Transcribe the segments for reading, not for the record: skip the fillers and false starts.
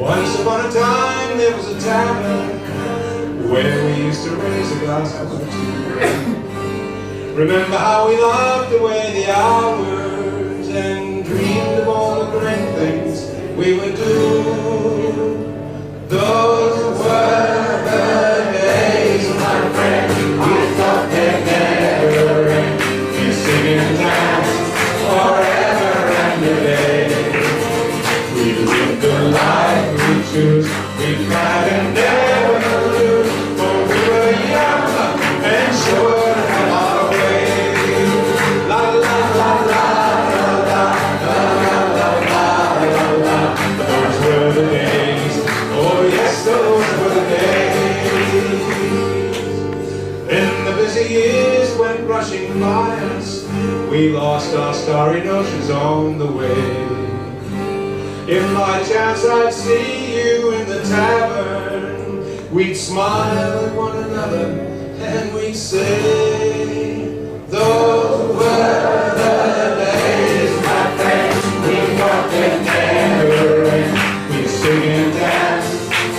Once upon a time there was a tavern where we used to raise a glass or two. Remember how we laughed away the hours and dreamed of all the great things we would do. Those were the days, my friend, we thought they'd never end. We sing and dance forever and a day. We lived the life we choose, we tried and never lose, for we were young and sure to have our way. La la la la la la la la la la la. Those were the days, oh yes, those were the days. Then the busy years went rushing by us, we lost our starry notions on the way. If by chance I'd see you in the tavern, we'd smile at one another and we'd say, those were the days, my friends, we thought they'd never end. We'd sing and dance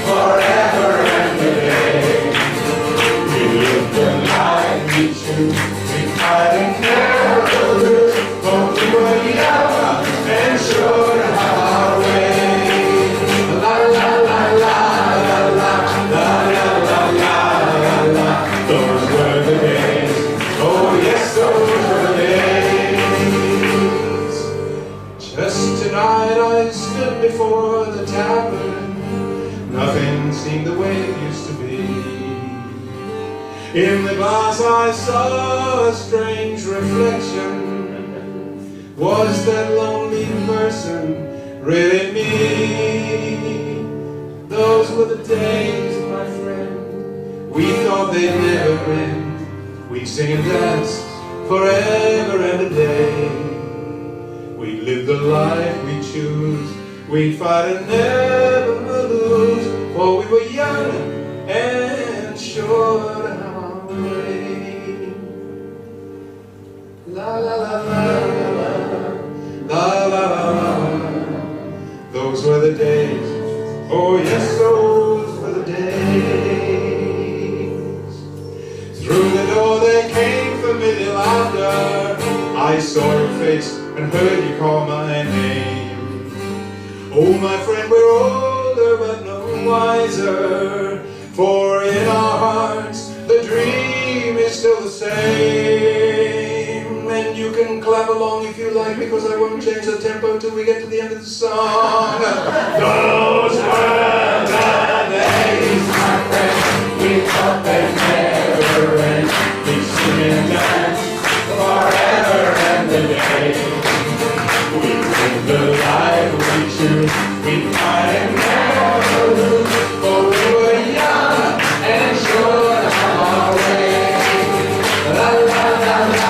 forever and a day. We lived the life we choose, we tried and never lose, for we were young and sure to have our way. La la la la la la la la la la la. Those were the days, oh yes, those were the days. Just tonight I stood before the tavern, nothing seemed the way it used to be. In the glass I saw a strange reflection. Was that lonely person really me? Those were the days, my friend, we thought they'd never end. We'd sing and dance forever and a day. We'd live the life we choose, we'd fight and never lose, for we were young and sure to have our way. La la la la la la la la. Those were the days, oh yes, those were the days. Through the door there came familiar laughter. I saw your face and heard you call my name. Oh my friend, we're older but no wiser, for in our hearts the dream is still the same. And you can clap along if you like, because I won't change the tempo till we get to the end of the song. Those were the days, my friend, we thought they'd never end. We sing and dance forever and a day. We live the life we choose, we try and never lose, for we were young and sure to have our way. La la la la.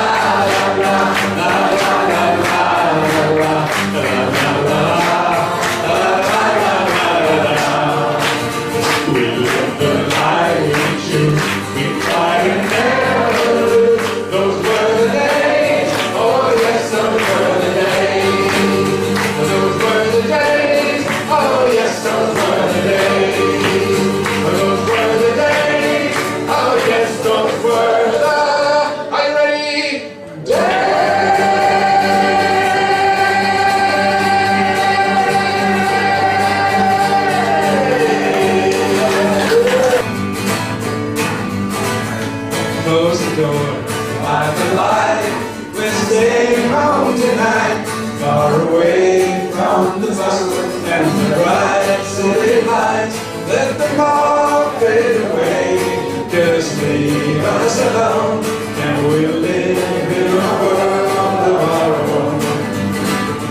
Close the door, light the light, we're staying home tonight, far away from the bustle and the bright city lights. Let them all fade away, just leave us alone, and we'll live in a world of our own.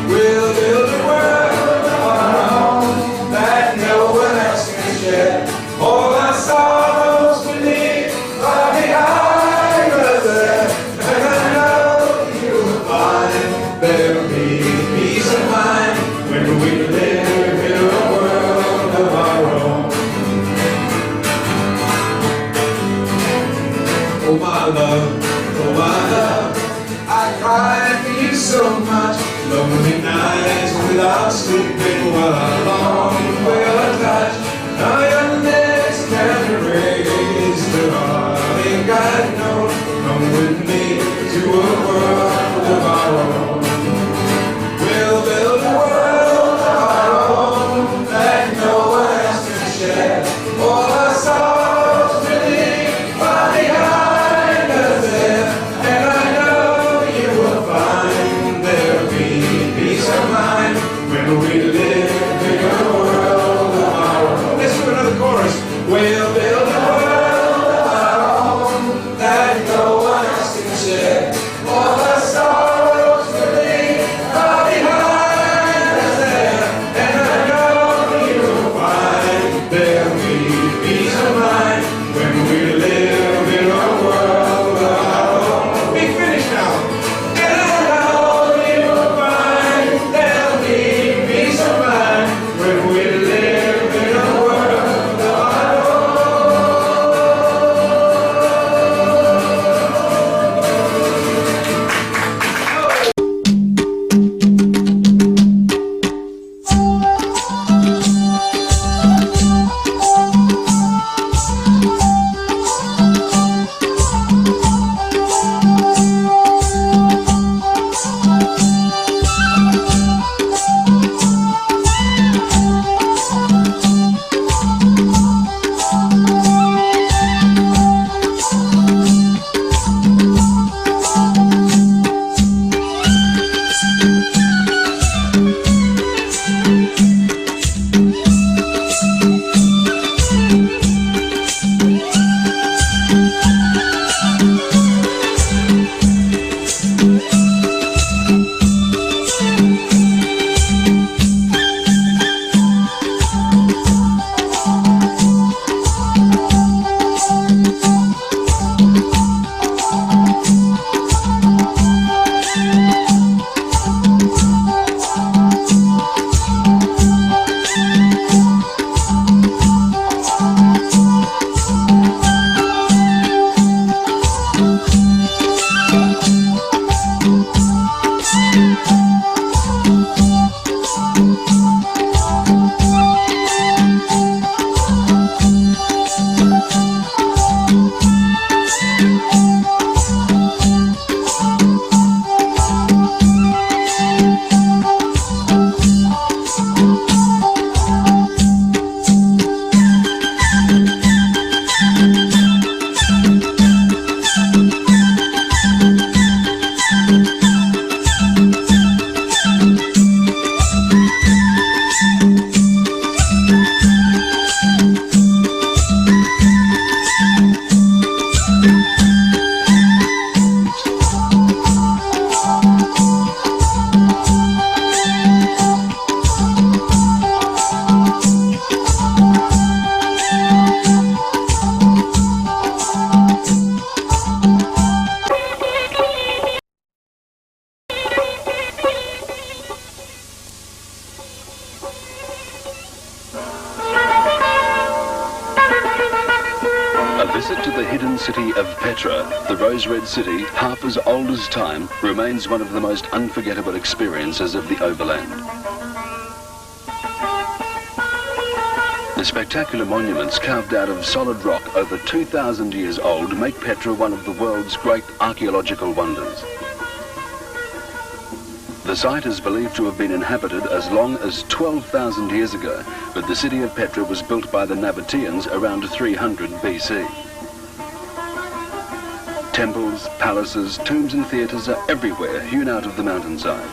We'll build a world of our own that no one else can share. All our sorrows beneath are behind us there, and I know you'll find there'll be peace of mind when we live in a world of our own. Oh my love, the hidden city of Petra, the rose-red city, half as old as time, remains one of the most unforgettable experiences of the overland. The spectacular monuments carved out of solid rock over 2,000 years old make Petra one of the world's great archaeological wonders. The site is believed to have been inhabited as long as 12,000 years ago, but the city of Petra was built by the Nabateans around 300 BC. Temples, palaces, tombs and theatres are everywhere, hewn out of the mountainside.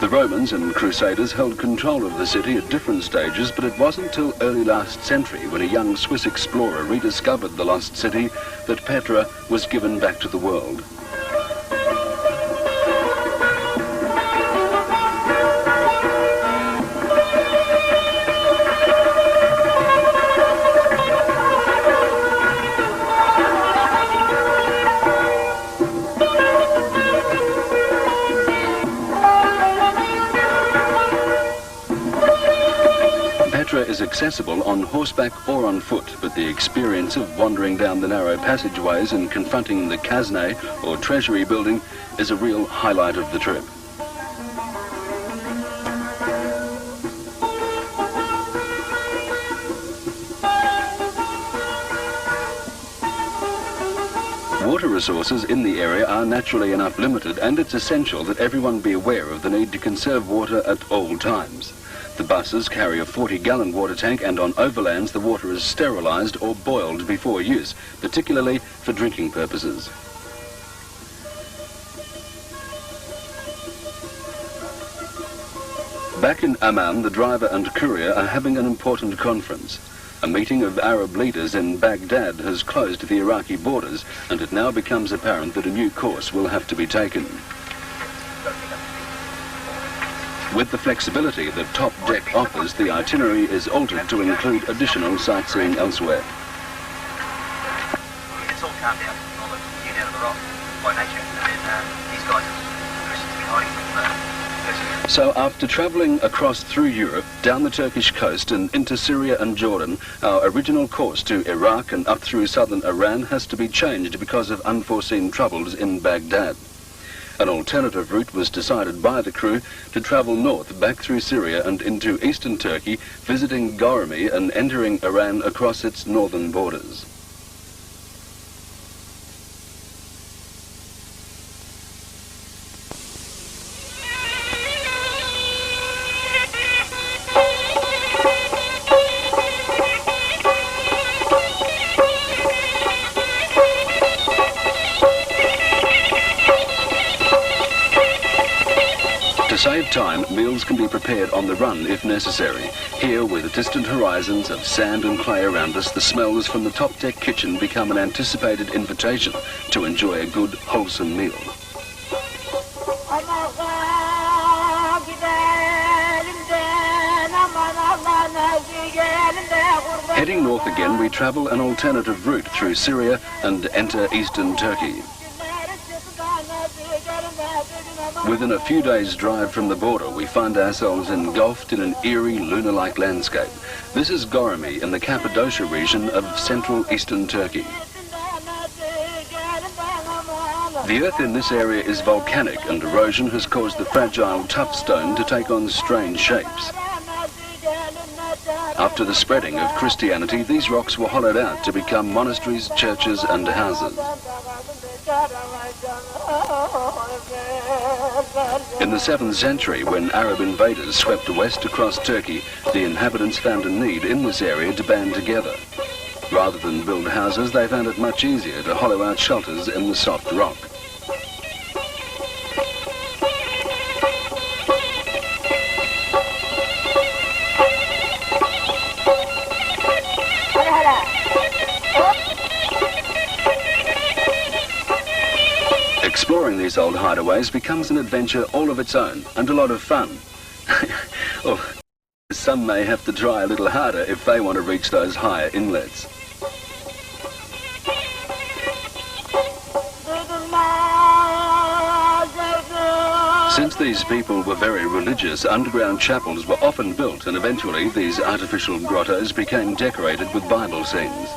The Romans and Crusaders held control of the city at different stages, but it wasn't until early last century, when a young Swiss explorer rediscovered the lost city, that Petra was given back to the world. Petra is accessible on horseback or on foot, but the experience of wandering down the narrow passageways and confronting the Kazne, or treasury building, is a real highlight of the trip. Water resources in the area are naturally enough limited, and it's essential that everyone be aware of the need to conserve water at all times. The buses carry a 40-gallon water tank, and on overlands the water is sterilised or boiled before use, particularly for drinking purposes. Back in Amman, the driver and courier are having an important conference. A meeting of Arab leaders in Baghdad has closed the Iraqi borders, and it now becomes apparent that a new course will have to be taken. With the flexibility that Top Deck offers, the itinerary is altered to include additional sightseeing elsewhere. It's all carved out on the hewn out of the rock by nature, and these guys have Christians been hiding from So after travelling across through Europe, down the Turkish coast and into Syria and Jordan, our original course to Iraq and up through southern Iran has to be changed because of unforeseen troubles in Baghdad. An alternative route was decided by the crew to travel north back through Syria and into eastern Turkey, visiting Goremy and entering Iran across its northern borders. To save time, meals can be prepared on the run if necessary. Here, with distant horizons of sand and clay around us, the smells from the top deck kitchen become an anticipated invitation to enjoy a good, wholesome meal. Heading north again, we travel an alternative route through Syria and enter eastern Turkey. Within a few days' drive from the border, we find ourselves engulfed in an eerie, lunar-like landscape. This is Goremy in the Cappadocia region of central eastern Turkey. The earth in this area is volcanic, and erosion has caused the fragile, tough stone to take on strange shapes. After the spreading of Christianity, these rocks were hollowed out to become monasteries, churches and houses. In the 7th century, when Arab invaders swept west across Turkey, the inhabitants found a need in this area to band together. Rather than build houses, they found it much easier to hollow out shelters in the soft rock. Exploring these old hideaways becomes an adventure all of its own, and a lot of fun. Or some may have to try a little harder if they want to reach those higher inlets. Since these people were very religious, underground chapels were often built, and eventually these artificial grottos became decorated with Bible scenes.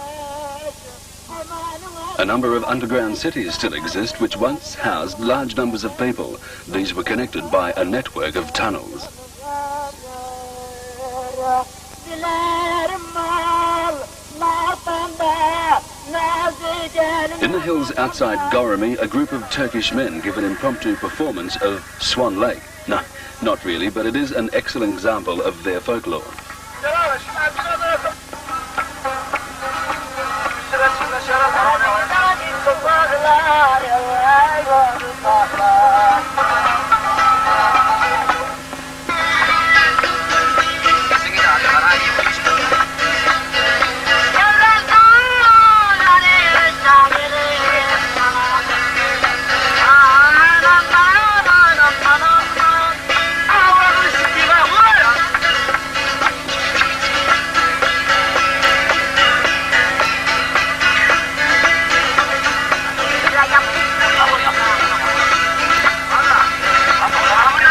A number of underground cities still exist which once housed large numbers of people. These were connected by a network of tunnels. In the hills outside Goramy, a group of Turkish men give an impromptu performance of Swan Lake. No, not really, but it is an excellent example of their folklore.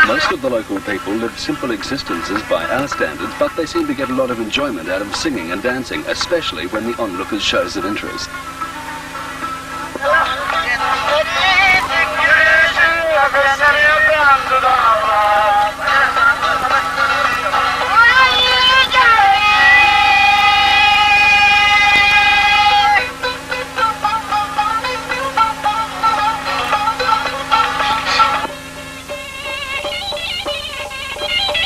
Most of the local people live simple existences by our standards, but they seem to get a lot of enjoyment out of singing and dancing, especially when the onlookers show some interest.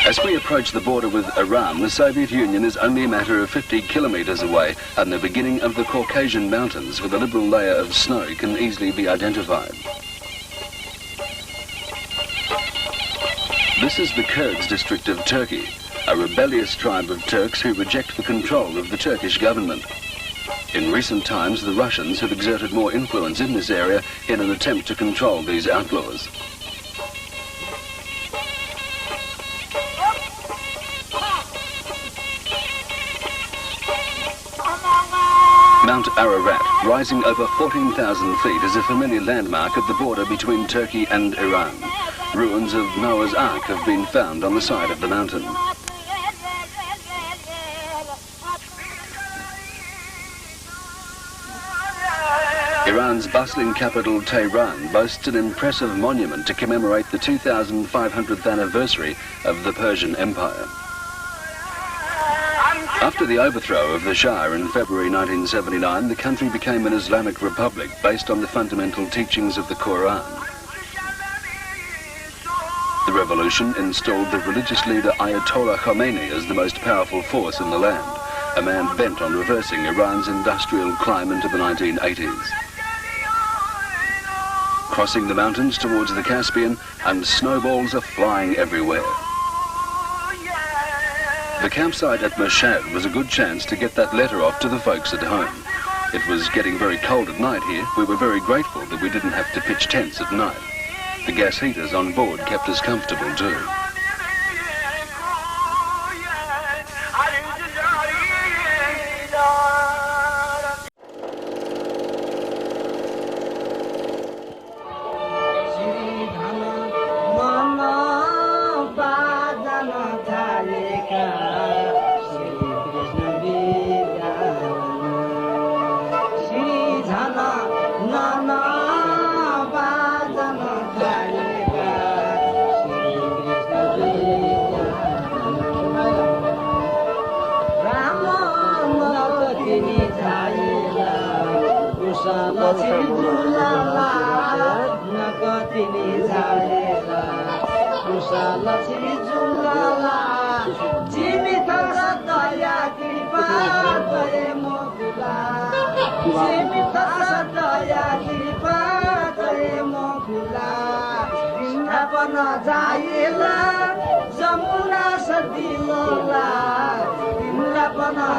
As we approach the border with Iran, the Soviet Union is only a matter of 50 kilometers away, and the beginning of the Caucasian Mountains with a liberal layer of snow can easily be identified. This is the Kurds district of Turkey, a rebellious tribe of Turks who reject the control of the Turkish government. In recent times, the Russians have exerted more influence in this area in an attempt to control these outlaws. Mount Ararat, rising over 14,000 feet, is a familiar landmark at the border between Turkey and Iran. Ruins of Noah's Ark have been found on the side of the mountain. Iran's bustling capital, Tehran, boasts an impressive monument to commemorate the 2,500th anniversary of the Persian Empire. After the overthrow of the Shah in February 1979, the country became an Islamic republic based on the fundamental teachings of the Quran. The revolution installed the religious leader Ayatollah Khomeini as the most powerful force in the land, a man bent on reversing Iran's industrial climb into the 1980s. Crossing the mountains towards the Caspian, and snowballs are flying everywhere. The campsite at Mashhad was a good chance to get that letter off to the folks at home. It was getting very cold at night here. We were very grateful that we didn't have to pitch tents at night. The gas heaters on board kept us comfortable too. Jumuna sa dilola, timla pa na